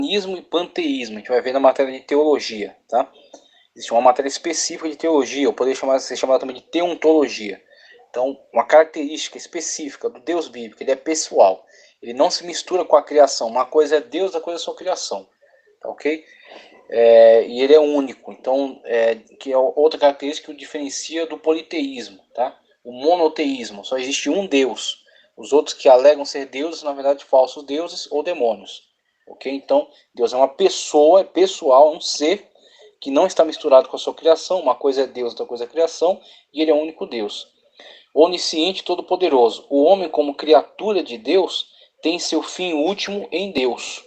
monismo e panteísmo. A gente vai ver na matéria de teologia, tá? Existe uma matéria específica de teologia, ou poderia ser chamada também de teontologia. Então, uma característica específica do Deus bíblico, ele é pessoal. Ele não se mistura com a criação. Uma coisa é Deus, outra coisa é sua criação. Tá ok? E ele é único. Então, que é outra característica que o diferencia do politeísmo, tá? O monoteísmo, só existe um Deus. Os outros que alegam ser deuses, na verdade, falsos deuses ou demônios. Ok? Então, Deus é uma pessoa, é pessoal, um ser que não está misturado com a sua criação. Uma coisa é Deus, outra coisa é criação, e ele é o único Deus. Onisciente e todo-poderoso. O homem, como criatura de Deus, tem seu fim último em Deus.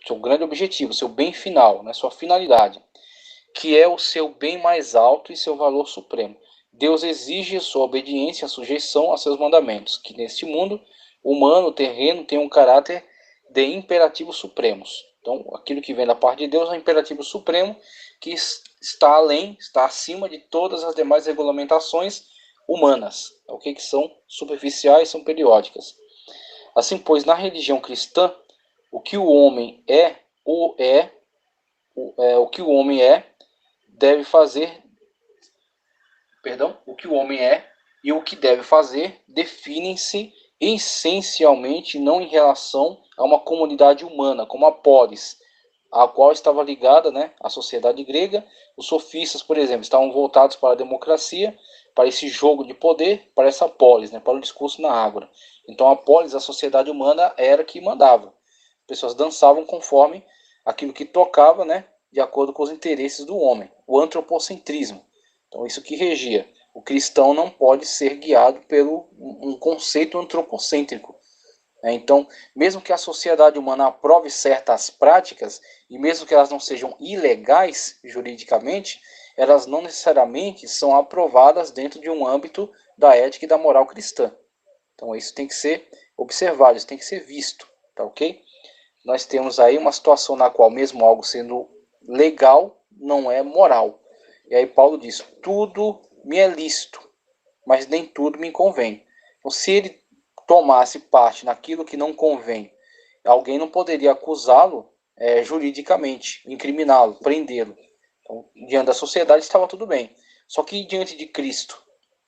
Seu grande objetivo, seu bem final, né, sua finalidade, que é o seu bem mais alto e seu valor supremo. Deus exige sua obediência, sujeição a seus mandamentos, que neste mundo humano, terreno, tem um caráter de imperativos supremos. Então, aquilo que vem da parte de Deus é um imperativo supremo que está além, está acima de todas as demais regulamentações humanas, ok? Que são superficiais, são periódicas. Assim, pois, na religião cristã, o que o homem o que o homem deve fazer, o que o homem é e o que deve fazer definem-se essencialmente não em relação a uma comunidade humana, como a polis, a qual estava ligada, né, à sociedade grega. Os sofistas, por exemplo, estavam voltados para a democracia, para esse jogo de poder, para essa polis, né, para o discurso na ágora. Então a polis, a sociedade humana, era que mandava. As pessoas dançavam conforme aquilo que tocava, né, de acordo com os interesses do homem. O antropocentrismo. Então isso que regia. O cristão não pode ser guiado pelo um conceito antropocêntrico. Então, mesmo que a sociedade humana aprove certas práticas, e mesmo que elas não sejam ilegais juridicamente, elas não necessariamente são aprovadas dentro de um âmbito da ética e da moral cristã. Então, isso tem que ser observado, isso tem que ser visto, tá ok? Nós temos aí uma situação na qual, mesmo algo sendo legal, não é moral. E aí Paulo diz: tudo me é lícito, mas nem tudo me convém. Então, se ele tomasse parte naquilo que não convém, alguém não poderia acusá-lo juridicamente, incriminá-lo, prendê-lo. Então, diante da sociedade estava tudo bem. Só que diante de Cristo,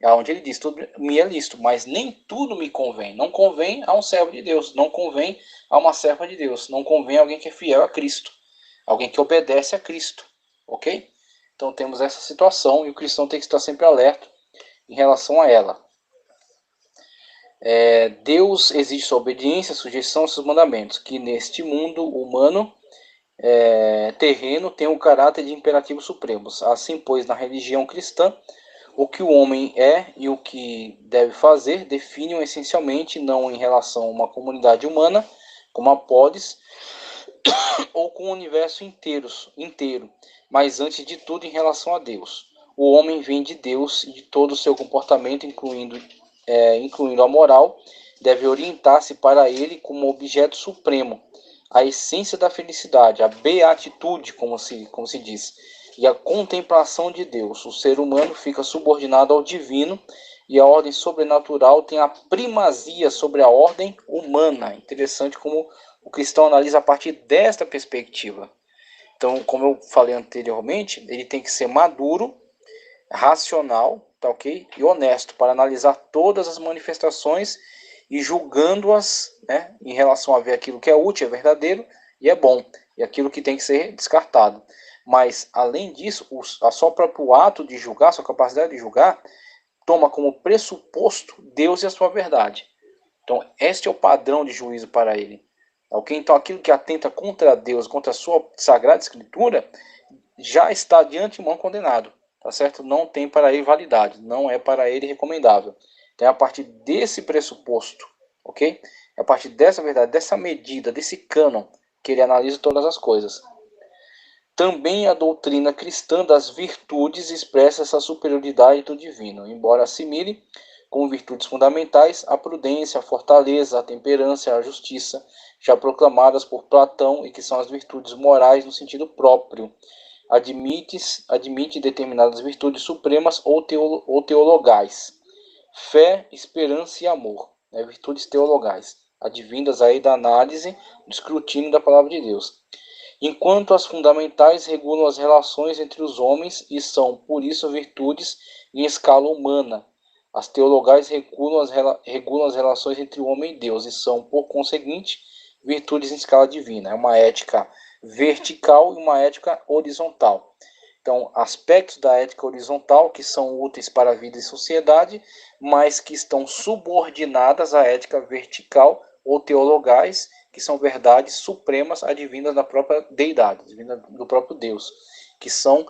onde ele diz: tudo me é lícito, mas nem tudo me convém. Não convém a um servo de Deus, não convém a uma serva de Deus, não convém a alguém que é fiel a Cristo, alguém que obedece a Cristo, ok? Então temos essa situação e o cristão tem que estar sempre alerta em relação a ela. Deus exige sua obediência, sujeição aos seus mandamentos, que neste mundo humano terreno tem o caráter de imperativos supremos. Assim, pois, na religião cristã, o que o homem é e o que deve fazer definem essencialmente não em relação a uma comunidade humana, como a polis, ou com o universo inteiro, mas antes de tudo em relação a Deus. O homem vem de Deus e de todo o seu comportamento, incluindo a moral, deve orientar-se para ele como objeto supremo, a essência da felicidade, a beatitude, como se diz, e a contemplação de Deus. O ser humano fica subordinado ao divino e a ordem sobrenatural tem a primazia sobre a ordem humana. Interessante como o cristão analisa a partir desta perspectiva. Então, como eu falei anteriormente, ele tem que ser maduro, racional, tá ok? E honesto para analisar todas as manifestações e julgando-as, né, em relação a ver aquilo que é útil, é verdadeiro e é bom, e aquilo que tem que ser descartado. Mas, além disso, a só próprio ato de julgar, sua capacidade de julgar, toma como pressuposto Deus e a sua verdade. Então, este é o padrão de juízo para ele. Ok? Então, aquilo que atenta contra Deus, contra a sua sagrada escritura, já está de antemão condenado. Tá certo? Não tem para ele validade, não é para ele recomendável. Então, é a partir desse pressuposto, ok? É a partir dessa verdade, dessa medida, desse cânon, que ele analisa todas as coisas. Também a doutrina cristã das virtudes expressa essa superioridade do divino, embora assimile como virtudes fundamentais a prudência, a fortaleza, a temperança, a justiça, já proclamadas por Platão e que são as virtudes morais no sentido próprio. Admite determinadas virtudes supremas ou teologais. Fé, esperança e amor, né? Virtudes teologais, advindas aí da análise, do escrutínio da palavra de Deus. enquanto as fundamentais regulam as relações entre os homens e são, por isso, virtudes em escala humana. As teologais regulam as relações entre o homem e Deus e são, por conseguinte, virtudes em escala divina. É uma ética vertical e uma ética horizontal. Então, aspectos da ética horizontal que são úteis para a vida e sociedade, mas que estão subordinadas à ética vertical ou teologais, que são verdades supremas advindas da própria deidade, advindas do próprio Deus, que são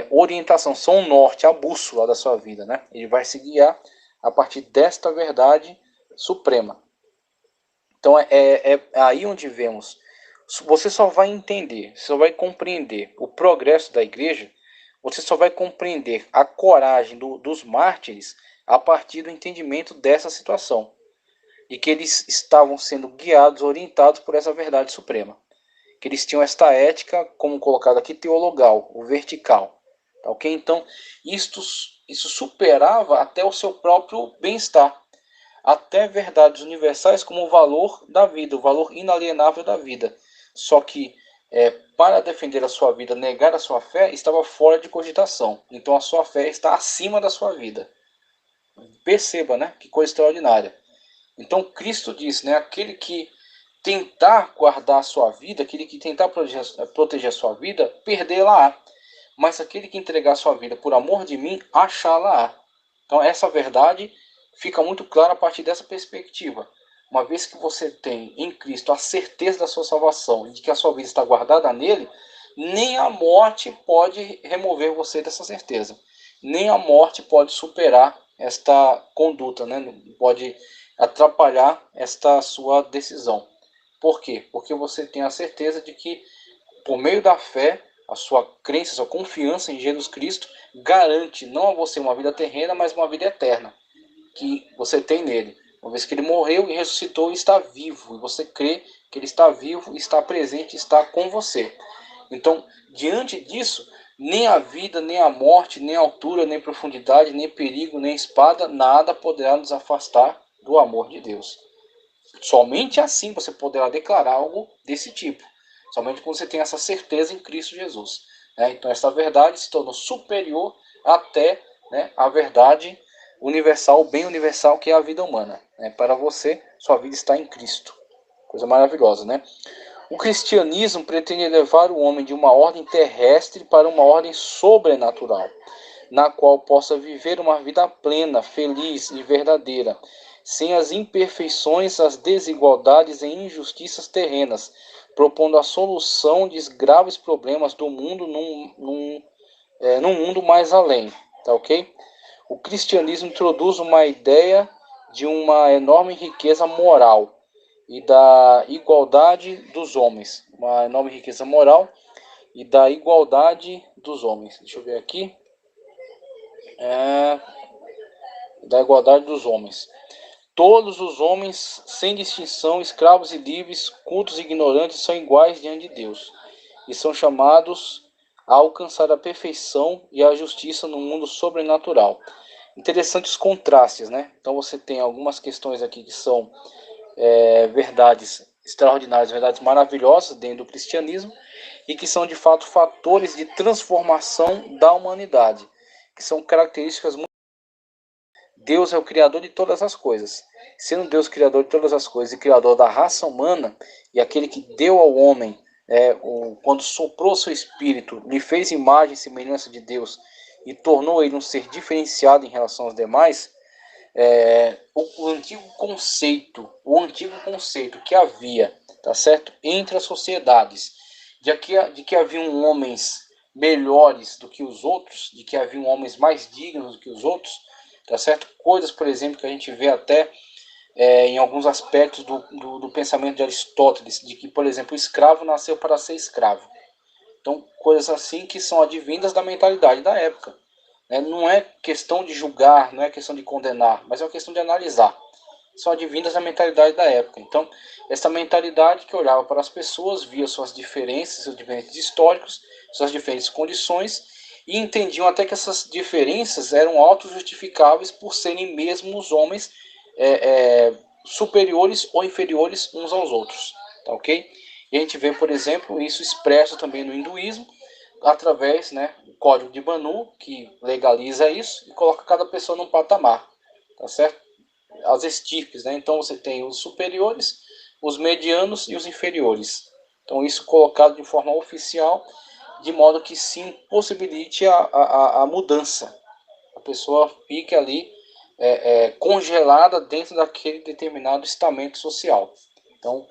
orientação, são o norte, a bússola da sua vida, né? Ele vai se guiar a partir desta verdade suprema. Então é aí onde vemos. Você só vai entender, só vai compreender o progresso da igreja, você só vai compreender a coragem dos mártires a partir do entendimento dessa situação. E que eles estavam sendo guiados, orientados por essa verdade suprema. Que eles tinham esta ética, como colocado aqui, teologal, o vertical. Tá, ok? Então, isso superava até o seu próprio bem-estar. Até verdades universais como o valor da vida, o valor inalienável da vida. Só que para defender a sua vida, negar a sua fé, estava fora de cogitação. Então a sua fé está acima da sua vida. Perceba, né? Que coisa extraordinária. Então Cristo diz, né? Aquele que tentar guardar a sua vida, aquele que tentar proteger a sua vida, perdê-la-á. Mas aquele que entregar a sua vida por amor de mim, achá-la-á. Então essa verdade fica muito clara a partir dessa perspectiva. Uma vez que você tem em Cristo a certeza da sua salvação e de que a sua vida está guardada nele, nem a morte pode remover você dessa certeza. Nem a morte pode superar esta conduta, né? Não pode atrapalhar esta sua decisão. Por quê? Porque você tem a certeza de que, por meio da fé, a sua crença, a sua confiança em Jesus Cristo garante não a você uma vida terrena, mas uma vida eterna que você tem nele. Uma vez que ele morreu e ressuscitou e está vivo, e você crê que ele está vivo, está presente, está com você. Então, diante disso, nem a vida, nem a morte, nem a altura, nem profundidade, nem perigo, nem espada, nada poderá nos afastar do amor de Deus. Somente assim você poderá declarar algo desse tipo. Somente quando você tem essa certeza em Cristo Jesus. Então, essa verdade se tornou superior até a verdade universal, o bem universal que é a vida humana. Para você, sua vida está em Cristo. Coisa maravilhosa, né? O cristianismo pretende elevar o homem de uma ordem terrestre para uma ordem sobrenatural, na qual possa viver uma vida plena, feliz e verdadeira, sem as imperfeições, as desigualdades e injustiças terrenas, propondo a solução de graves problemas do mundo num mundo mais além. Tá ok? O cristianismo introduz uma ideia de uma enorme riqueza moral e da igualdade dos homens. Uma enorme riqueza moral e da igualdade dos homens. Deixa eu ver aqui. Da igualdade dos homens. Todos os homens, sem distinção, escravos e livres, cultos e ignorantes, são iguais diante de Deus e são chamados a alcançar a perfeição e a justiça no mundo sobrenatural. Interessantes contrastes, né? Então você tem algumas questões aqui que são verdades extraordinárias, verdades maravilhosas dentro do cristianismo e que são de fato fatores de transformação da humanidade, que são características muito. Deus é o criador de todas as coisas. Sendo Deus criador de todas as coisas e criador da raça humana, e aquele que deu ao homem, quando soprou seu espírito, lhe fez imagem e semelhança de Deus e tornou ele um ser diferenciado em relação aos demais, o antigo conceito que havia, tá certo, entre as sociedades, de que haviam homens melhores do que os outros, de que haviam homens mais dignos do que os outros, tá certo? Coisas, por exemplo, que a gente vê até em alguns aspectos do pensamento de Aristóteles, de que, por exemplo, o escravo nasceu para ser escravo. Então, coisas assim que são advindas da mentalidade da época. Não é questão de julgar, não é questão de condenar, mas é uma questão de analisar. São advindas da mentalidade da época. Então, essa mentalidade que olhava para as pessoas, via suas diferenças, seus diferentes históricos, suas diferentes condições, e entendiam até que essas diferenças eram auto-justificáveis por serem mesmo os homens superiores ou inferiores uns aos outros. Tá ok? E a gente vê, por exemplo, isso expresso também no hinduísmo, através, né, do Código de Manu, que legaliza isso e coloca cada pessoa num patamar, tá certo? As estirpes, né? Então você tem os superiores, os medianos e os inferiores. Então isso colocado de forma oficial, de modo que sim possibilite a mudança. A pessoa fique ali congelada dentro daquele determinado estamento social. Então,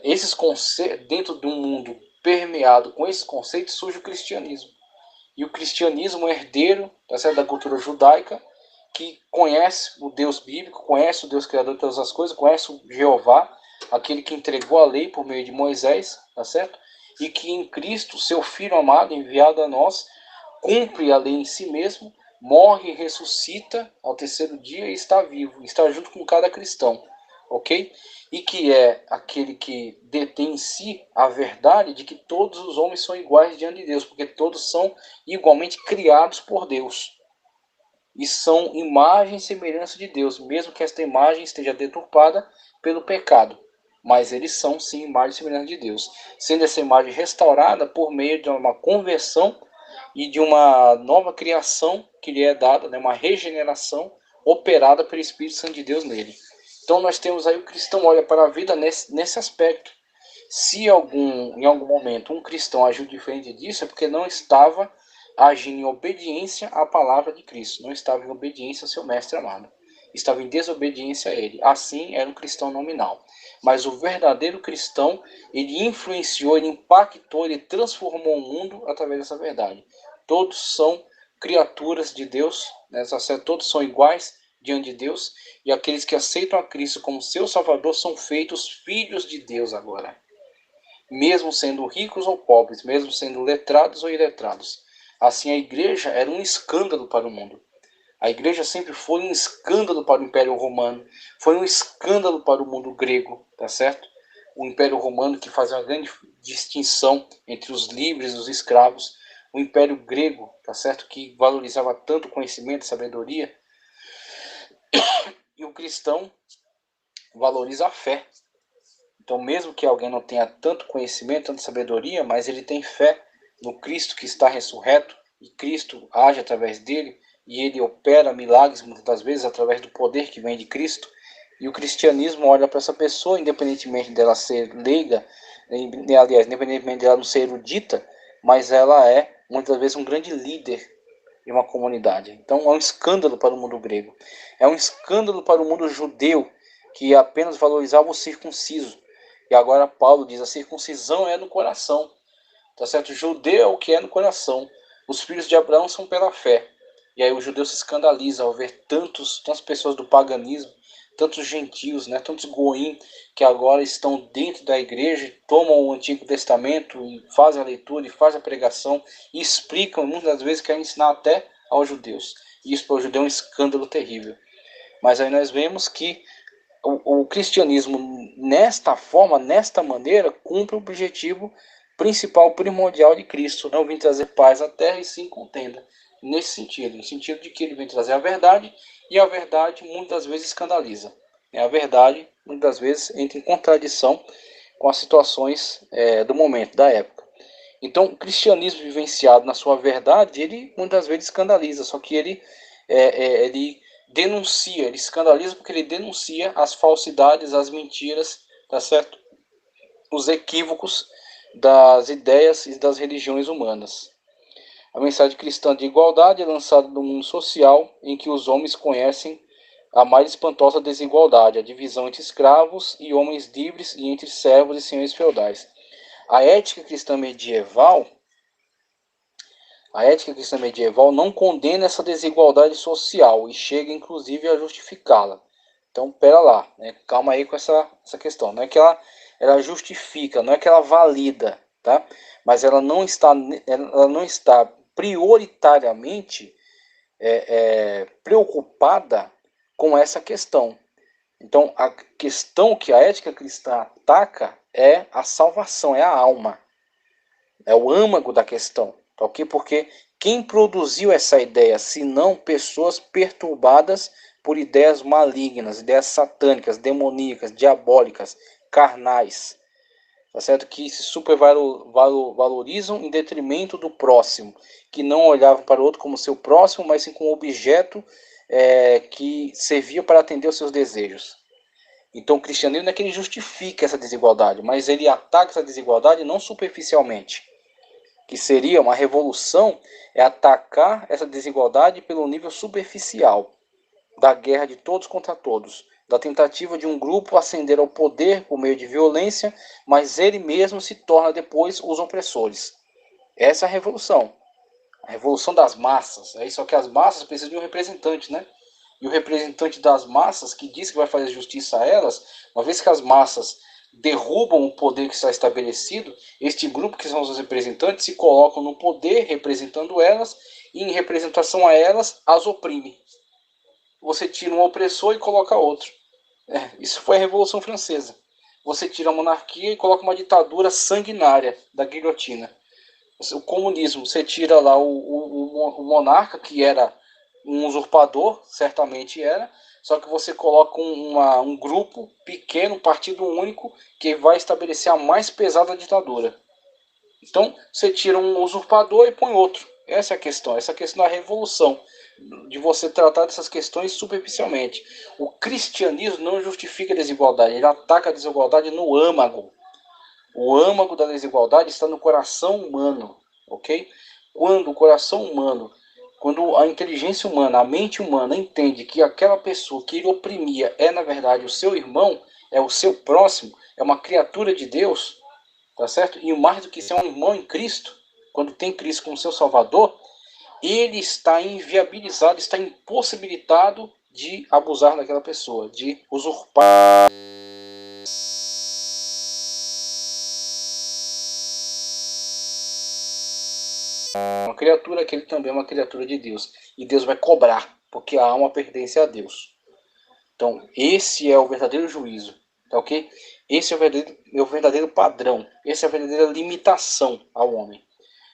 esses conceitos, dentro de um mundo permeado com esses conceitos, surge o cristianismo. E o cristianismo é herdeiro, tá certo, da cultura judaica, que conhece o Deus bíblico, conhece o Deus criador de todas as coisas, conhece o Jeová, aquele que entregou a lei por meio de Moisés, tá certo? E que em Cristo, seu Filho amado, enviado a nós, cumpre a lei em si mesmo, morre e ressuscita ao terceiro dia e está vivo, está junto com cada cristão, ok? E que é aquele que detém em si a verdade de que todos os homens são iguais diante de Deus, porque todos são igualmente criados por Deus e são imagem e semelhança de Deus, mesmo que esta imagem esteja deturpada pelo pecado. Mas eles são sim imagem e semelhança de Deus, sendo essa imagem restaurada por meio de uma conversão e de uma nova criação que lhe é dada, né, uma regeneração operada pelo Espírito Santo de Deus nele. Então nós temos aí o cristão olha para a vida nesse aspecto. Se em algum momento um cristão agiu diferente disso, é porque não estava agindo em obediência à palavra de Cristo, não estava em obediência ao seu mestre amado, estava em desobediência a ele. Assim era um cristão nominal. Mas o verdadeiro cristão, ele influenciou, ele impactou, ele transformou o mundo através dessa verdade. Todos são criaturas de Deus, né? Todos são iguais diante de Deus, e aqueles que aceitam a Cristo como seu Salvador são feitos filhos de Deus agora, mesmo sendo ricos ou pobres, mesmo sendo letrados ou iletrados. Assim, a igreja era um escândalo para o mundo. A igreja sempre foi um escândalo para o Império Romano, foi um escândalo para o mundo grego, tá certo? O Império Romano que fazia uma grande distinção entre os livres e os escravos, o Império Grego, tá certo? Que valorizava tanto conhecimento e sabedoria, e o cristão valoriza a fé. Então, mesmo que alguém não tenha tanto conhecimento, tanta sabedoria, mas ele tem fé no Cristo que está ressurreto, e Cristo age através dele, e ele opera milagres muitas das vezes através do poder que vem de Cristo. E o cristianismo olha para essa pessoa, independentemente dela ser leiga, aliás, independentemente dela não ser erudita, mas ela é muitas vezes um grande líder em uma comunidade. Então é um escândalo para o mundo grego. É um escândalo para o mundo judeu, que apenas valorizava o circunciso. E agora Paulo diz, a circuncisão é no coração. Tá certo? O judeu é o que é no coração. Os filhos de Abraão são pela fé. E aí o judeu se escandaliza ao ver tantas pessoas do paganismo, tantos gentios, né, tantos goim, que agora estão dentro da igreja, tomam o Antigo Testamento e fazem a leitura e fazem a pregação e explicam, muitas das vezes querem ensinar até aos judeus. E isso para o judeu é um escândalo terrível. Mas aí nós vemos que o cristianismo, nesta forma, nesta maneira, cumpre o objetivo principal, primordial de Cristo. Não vim trazer paz à terra e sim contenda. Nesse sentido, no sentido de que ele vem trazer a verdade, e a verdade muitas vezes escandaliza. A verdade muitas vezes entra em contradição com as situações do momento, da época. Então, o cristianismo vivenciado na sua verdade, ele muitas vezes escandaliza, só que ele denuncia, ele escandaliza porque ele denuncia as falsidades, as mentiras, tá certo? Os equívocos das ideias e das religiões humanas. A mensagem cristã de igualdade é lançada no mundo social em que os homens conhecem a mais espantosa desigualdade, a divisão entre escravos e homens livres e entre servos e senhores feudais. A ética cristã medieval não condena essa desigualdade social e chega inclusive a justificá-la. Então, pera lá, né? Calma aí com essa questão. Não é que ela justifica, não é que ela valida, tá? Mas ela não está prioritariamente preocupada com essa questão. Então, a questão que a ética cristã ataca é a salvação, é a alma. É o âmago da questão, tá ok? Porque quem produziu essa ideia, se não pessoas perturbadas por ideias malignas, ideias satânicas, demoníacas, diabólicas, carnais, tá certo? Que se supervalorizam em detrimento do próximo, que não olhavam para o outro como seu próximo, mas sim como objeto que servia para atender os seus desejos. Então o cristianismo não é que ele justifica essa desigualdade, mas ele ataca essa desigualdade não superficialmente. Que seria uma revolução, é atacar essa desigualdade pelo nível superficial, da guerra de todos contra todos, da tentativa de um grupo ascender ao poder por meio de violência, mas ele mesmo se torna depois os opressores. Essa é a revolução das massas. Só que as massas precisam de um representante, né? E o representante das massas, que diz que vai fazer justiça a elas, uma vez que as massas derrubam o poder que está estabelecido, este grupo, que são os representantes, se colocam no poder representando elas, e em representação a elas, as oprime. Você tira um opressor e coloca outro. Isso foi a Revolução Francesa. Você tira a monarquia e coloca uma ditadura sanguinária da guilhotina. O comunismo, você tira lá o monarca, que era um usurpador, certamente era, só que você coloca um grupo pequeno, um partido único, que vai estabelecer a mais pesada ditadura. Então, você tira um usurpador e põe outro. Essa é a questão. Essa é a questão da revolução, de você tratar dessas questões superficialmente. O cristianismo não justifica a desigualdade, ele ataca a desigualdade no âmago. O âmago da desigualdade está no coração humano, ok? Quando o coração humano, quando a inteligência humana, a mente humana entende que aquela pessoa que ele oprimia é, na verdade, o seu irmão, é o seu próximo, é uma criatura de Deus, tá certo? E mais do que ser um irmão em Cristo, quando tem Cristo como seu Salvador, ele está inviabilizado, está impossibilitado de abusar daquela pessoa, de usurpar uma criatura, que ele também é uma criatura de Deus. E Deus vai cobrar, porque a alma pertence a Deus. Então, esse é o verdadeiro juízo, tá ok? Esse é o verdadeiro padrão, essa é a verdadeira limitação ao homem.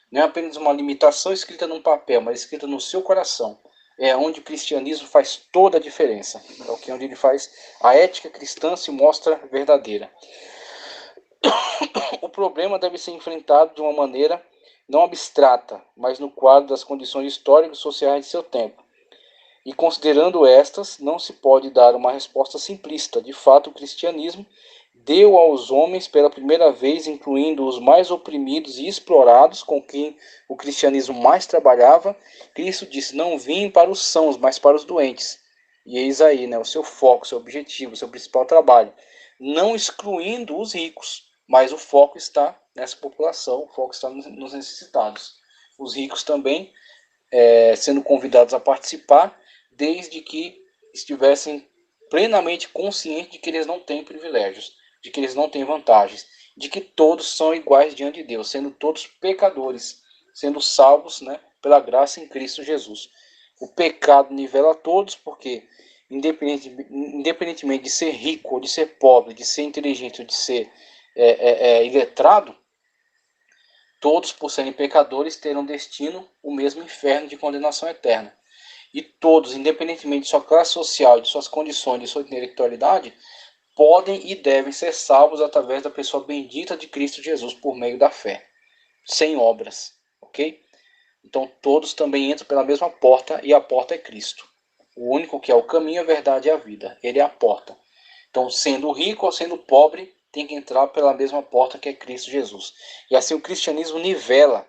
Não é apenas uma limitação escrita num papel, mas escrita no seu coração. É onde o cristianismo faz toda a diferença. É o que onde ele faz a ética cristã se mostra verdadeira. O problema deve ser enfrentado de uma maneira não abstrata, mas no quadro das condições históricas e sociais de seu tempo. E considerando estas, não se pode dar uma resposta simplista. De fato, o cristianismo deu aos homens pela primeira vez, incluindo os mais oprimidos e explorados, com quem o cristianismo mais trabalhava. Cristo disse: não vim para os sãos, mas para os doentes. E eis aí, né, o seu foco, o seu objetivo, o seu principal trabalho. Não excluindo os ricos, mas o foco está nessa população, o foco está nos necessitados. Os ricos também sendo convidados a participar, desde que estivessem plenamente conscientes de que eles não têm privilégios, de que eles não têm vantagens, de que todos são iguais diante de Deus, sendo todos pecadores, sendo salvos, né, pela graça em Cristo Jesus. O pecado nivela todos, porque independentemente de ser rico ou de ser pobre, de ser inteligente ou de ser iletrado, todos, por serem pecadores, terão destino o mesmo inferno de condenação eterna. E todos, independentemente de sua classe social, de suas condições, de sua intelectualidade, podem e devem ser salvos através da pessoa bendita de Cristo Jesus por meio da fé, sem obras, ok? Então todos também entram pela mesma porta, e a porta é Cristo. O único que é o caminho, a verdade e a vida. Ele é a porta. Então, sendo rico ou sendo pobre, tem que entrar pela mesma porta, que é Cristo Jesus. E assim o cristianismo nivela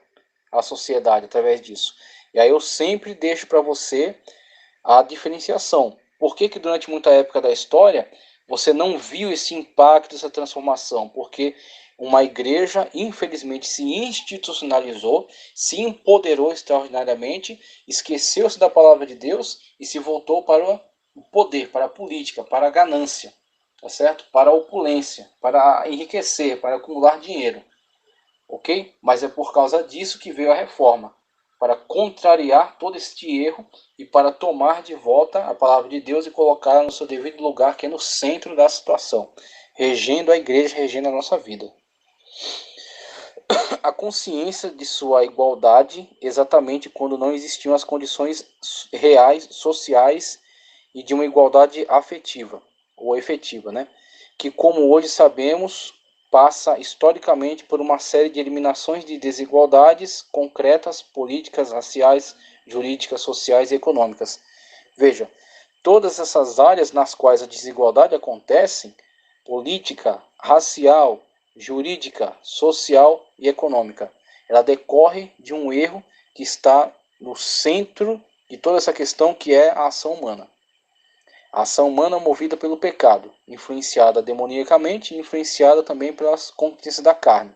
a sociedade através disso. E aí eu sempre deixo para você a diferenciação. Por que durante muita época da história você não viu esse impacto, essa transformação? Porque uma igreja, infelizmente, se institucionalizou, se empoderou extraordinariamente, esqueceu-se da palavra de Deus e se voltou para o poder, para a política, para a ganância, tá certo? Para a opulência, para enriquecer, para acumular dinheiro, ok? Mas é por causa disso que veio a reforma, para contrariar todo este erro e para tomar de volta a palavra de Deus e colocá-la no seu devido lugar, que é no centro da situação, regendo a igreja, regendo a nossa vida. A consciência de sua igualdade, exatamente quando não existiam as condições reais, sociais e de uma igualdade afetiva ou efetiva, né? Que, como hoje sabemos, passa historicamente por uma série de eliminações de desigualdades concretas, políticas, raciais, jurídicas, sociais e econômicas. Veja, todas essas áreas nas quais a desigualdade acontece, política, racial, jurídica, social e econômica, ela decorre de um erro que está no centro de toda essa questão, que é a ação humana. A ação humana movida pelo pecado, influenciada demoniacamente e influenciada também pelas concupiscências da carne,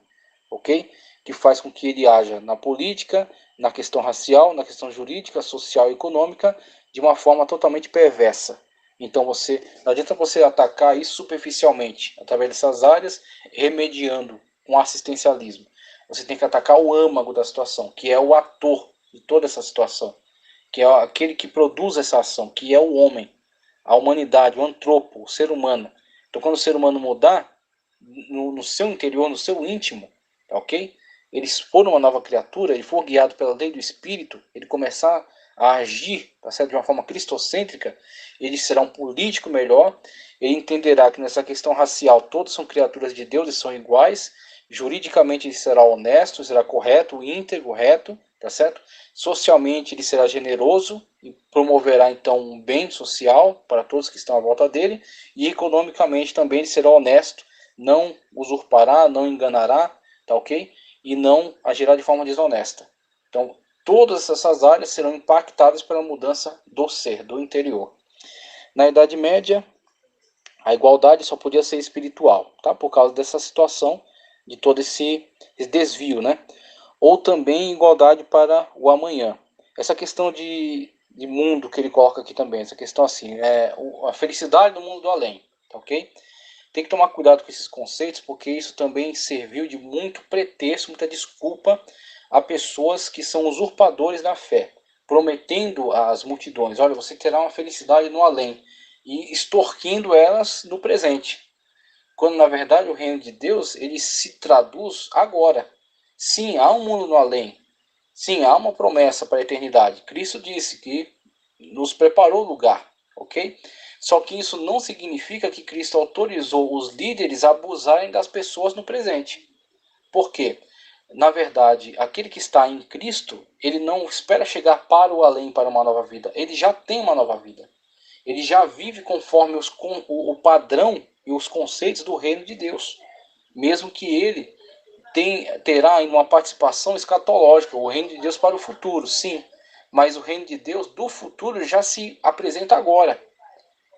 ok? Que faz com que ele haja na política, na questão racial, na questão jurídica, social e econômica, de uma forma totalmente perversa. Então não adianta você atacar isso superficialmente, através dessas áreas, remediando com assistencialismo. Você tem que atacar o âmago da situação, que é o ator de toda essa situação, que é aquele que produz essa ação, que é o homem, a humanidade, o antropo, o ser humano. Então, quando o ser humano mudar, no seu interior, no seu íntimo, tá ok? Ele for uma nova criatura, ele for guiado pela lei do Espírito, ele começar a agir, tá certo? De uma forma cristocêntrica, ele será um político melhor, ele entenderá que nessa questão racial todos são criaturas de Deus e são iguais, juridicamente ele será honesto, será correto, íntegro, reto, tá certo? Socialmente ele será generoso e promoverá então um bem social para todos que estão à volta dele, e economicamente também ele será honesto, não usurpará, não enganará, tá ok? E não agirá de forma desonesta. Então, todas essas áreas serão impactadas pela mudança do ser, do interior. Na Idade Média, a igualdade só podia ser espiritual, tá? Por causa dessa situação, de todo esse desvio, né? Ou também igualdade para o amanhã. Essa questão de mundo que ele coloca aqui também, essa questão assim, a felicidade do mundo do além, tá ok? Tem que tomar cuidado com esses conceitos, porque isso também serviu de muito pretexto, muita desculpa a pessoas que são usurpadores da fé, prometendo às multidões: olha, você terá uma felicidade no além, e extorquindo elas no presente. Quando na verdade o reino de Deus ele se traduz agora. Sim, há um mundo no além. Sim, há uma promessa para a eternidade. Cristo disse que nos preparou lugar, ok? Só que isso não significa que Cristo autorizou os líderes a abusarem das pessoas no presente. Por quê? Na verdade, aquele que está em Cristo, ele não espera chegar para o além, para uma nova vida. Ele já tem uma nova vida. Ele já vive conforme o padrão e os conceitos do reino de Deus. Mesmo que ele terá ainda uma participação escatológica, o reino de Deus para o futuro, sim. Mas o reino de Deus do futuro já se apresenta agora,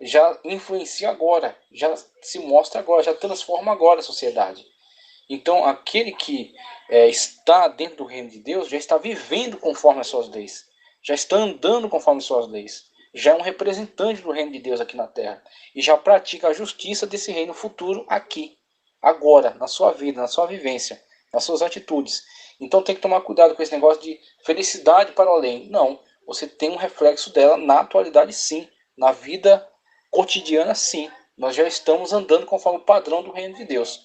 já influencia agora, já se mostra agora, já transforma agora a sociedade. Então, aquele que está dentro do reino de Deus já está vivendo conforme as suas leis, já está andando conforme as suas leis, já é um representante do reino de Deus aqui na terra e já pratica a justiça desse reino futuro aqui, agora, na sua vida, na sua vivência, nas suas atitudes. Então, tem que tomar cuidado com esse negócio de felicidade para o além. Não, você tem um reflexo dela na atualidade, sim, na vida cotidiana, sim. Nós já estamos andando conforme o padrão do reino de Deus.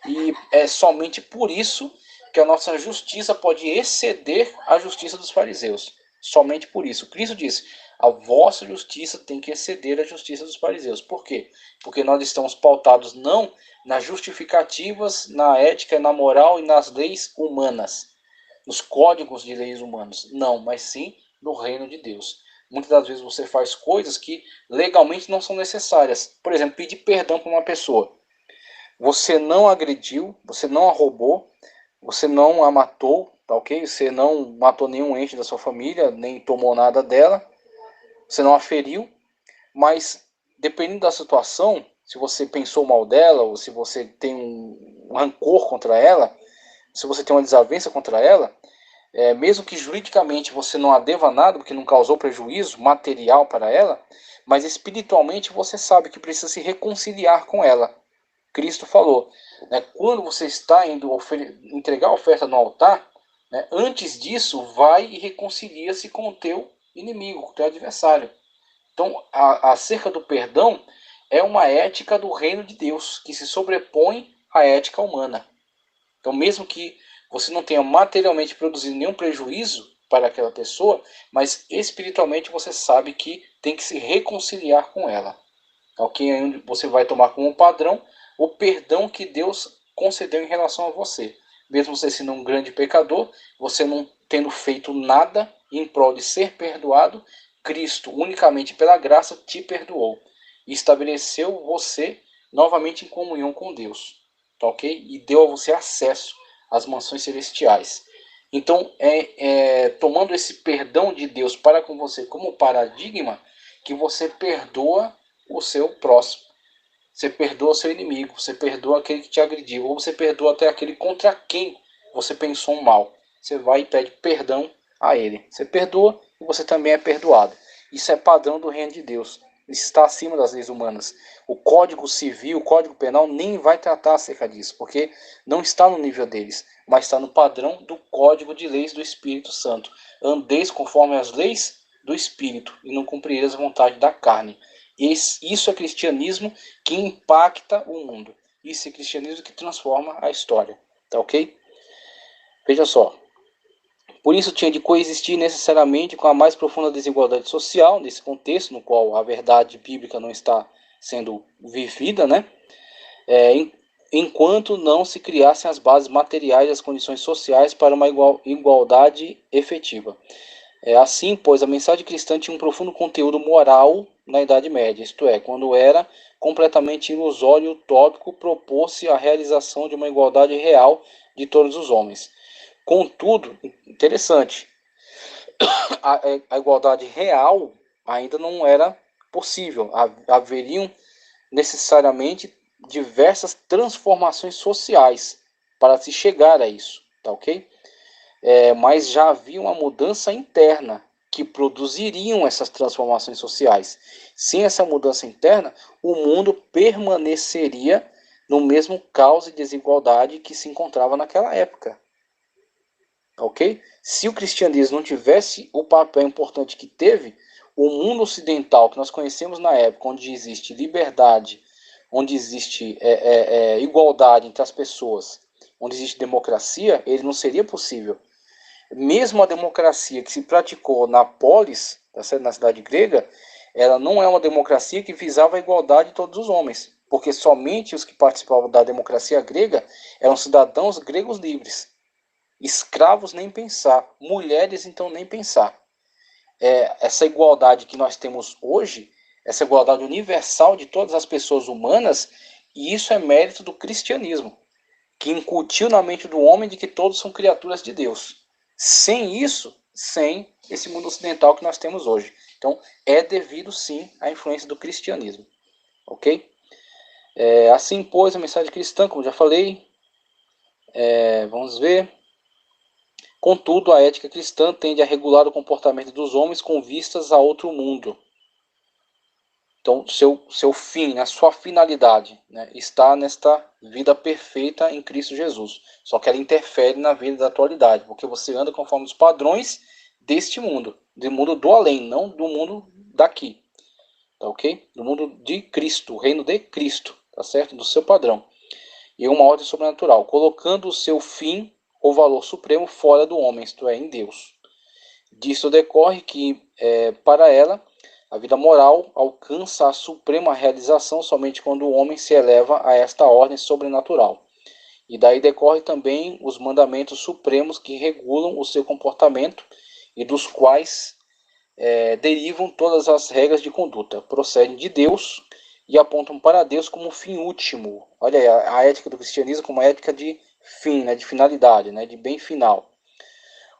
E é somente por isso que a nossa justiça pode exceder a justiça dos fariseus. Somente por isso. Cristo disse: a vossa justiça tem que exceder a justiça dos fariseus. Por quê? Porque nós estamos pautados não nas justificativas, na ética, na moral e nas leis humanas, nos códigos de leis humanos. Não, mas sim no reino de Deus. Muitas das vezes você faz coisas que legalmente não são necessárias. Por exemplo, pedir perdão para uma pessoa. Você não agrediu, você não a roubou, você não a matou, tá ok? Você não matou nenhum ente da sua família, nem tomou nada dela, você não a feriu, mas dependendo da situação, se você pensou mal dela, ou se você tem um rancor contra ela, se você tem uma desavença contra ela, mesmo que juridicamente você não a deva nada, porque não causou prejuízo material para ela, mas espiritualmente você sabe que precisa se reconciliar com ela. Cristo falou, né, quando você está indo entregar a oferta no altar, né, antes disso, vai e reconcilia-se com o teu inimigo, com o teu adversário. Então, acerca do perdão, é uma ética do reino de Deus, que se sobrepõe à ética humana. Então, mesmo que você não tenha materialmente produzido nenhum prejuízo para aquela pessoa, mas espiritualmente você sabe que tem que se reconciliar com ela. Ok? Você vai tomar como padrão o perdão que Deus concedeu em relação a você. Mesmo você sendo um grande pecador, você não tendo feito nada em prol de ser perdoado, Cristo, unicamente pela graça, te perdoou e estabeleceu você novamente em comunhão com Deus, tá ok? E deu a você acesso às mansões celestiais. Então, tomando esse perdão de Deus para com você como paradigma, que você perdoa o seu próximo. Você perdoa o seu inimigo, você perdoa aquele que te agrediu, ou você perdoa até aquele contra quem você pensou um mal. Você vai e pede perdão a ele. Você perdoa e você também é perdoado. Isso é padrão do reino de Deus. Isso está acima das leis humanas. O Código Civil, o Código Penal nem vai tratar acerca disso, porque não está no nível deles, mas está no padrão do Código de Leis do Espírito Santo. Andeis conforme as leis do Espírito e não cumprireis a vontade da carne. Isso é cristianismo que impacta o mundo. Isso é cristianismo que transforma a história. Tá ok? Veja só. Por isso tinha de coexistir necessariamente com a mais profunda desigualdade social, nesse contexto no qual a verdade bíblica não está sendo vivida, né? Enquanto não se criassem as bases materiais e as condições sociais para uma igualdade efetiva. Assim, pois, a mensagem cristã tinha um profundo conteúdo moral na Idade Média, isto é, quando era completamente ilusório e utópico propor-se a realização de uma igualdade real de todos os homens. Contudo, interessante, a igualdade real ainda não era possível. Haveriam necessariamente diversas transformações sociais para se chegar a isso, tá ok? Mas já havia uma mudança interna que produziriam essas transformações sociais. Sem essa mudança interna, o mundo permaneceria no mesmo caos e desigualdade que se encontrava naquela época. Ok? Se o cristianismo não tivesse o papel importante que teve, o mundo ocidental que nós conhecemos na época, onde existe liberdade, onde existe igualdade entre as pessoas, onde existe democracia, ele não seria possível. Mesmo a democracia que se praticou na polis, na cidade grega, ela não é uma democracia que visava a igualdade de todos os homens, porque somente os que participavam da democracia grega eram cidadãos gregos livres. Escravos nem pensar, mulheres então nem pensar. Essa igualdade que nós temos hoje, essa igualdade universal de todas as pessoas humanas, e isso é mérito do cristianismo, que incutiu na mente do homem de que todos são criaturas de Deus. Sem isso, sem esse mundo ocidental que nós temos hoje. Então, é devido sim à influência do cristianismo. Ok? Assim, pois, a mensagem cristã, como já falei, vamos ver. Contudo, a ética cristã tende a regular o comportamento dos homens com vistas a outro mundo. Então, seu fim, a sua finalidade, né, está nesta vida perfeita em Cristo Jesus. Só que ela interfere na vida da atualidade, porque você anda conforme os padrões deste mundo, do mundo do além, não do mundo daqui. Tá ok? Do mundo de Cristo, o reino de Cristo, tá certo? Do seu padrão. E uma ordem sobrenatural, colocando o seu fim, o valor supremo, fora do homem, isto é, em Deus. Disso decorre que, para ela, a vida moral alcança a suprema realização somente quando o homem se eleva a esta ordem sobrenatural. E daí decorre também os mandamentos supremos que regulam o seu comportamento e dos quais derivam todas as regras de conduta. Procedem de Deus e apontam para Deus como fim último. Olha aí, a ética do cristianismo como ética de fim, né, de finalidade, né, de bem final.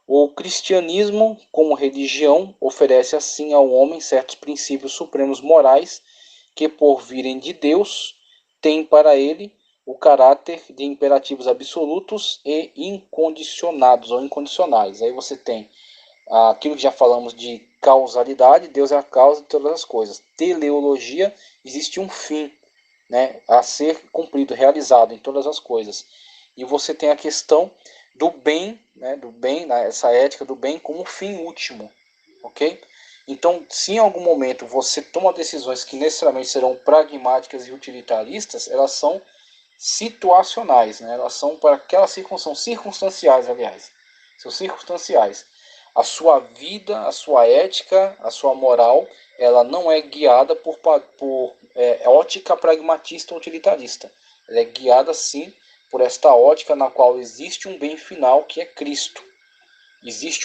O cristianismo, como religião, oferece assim ao homem certos princípios supremos morais que, por virem de Deus, têm para ele o caráter de imperativos absolutos e incondicionados ou incondicionais. Aí você tem aquilo que já falamos de causalidade, Deus é a causa de todas as coisas. Teleologia, existe um fim, né, a ser cumprido, realizado em todas as coisas. E você tem a questão do bem, né, essa ética do bem como fim último, ok? Então, se em algum momento você toma decisões que necessariamente serão pragmáticas e utilitaristas, elas são situacionais, né? Elas são para aquelas circunstâncias, circunstanciais, aliás, são circunstanciais. A sua vida, a sua ética, a sua moral, ela não é guiada por ótica pragmatista ou utilitarista. Ela é guiada, sim, por esta ótica na qual existe um bem final que é Cristo. Existe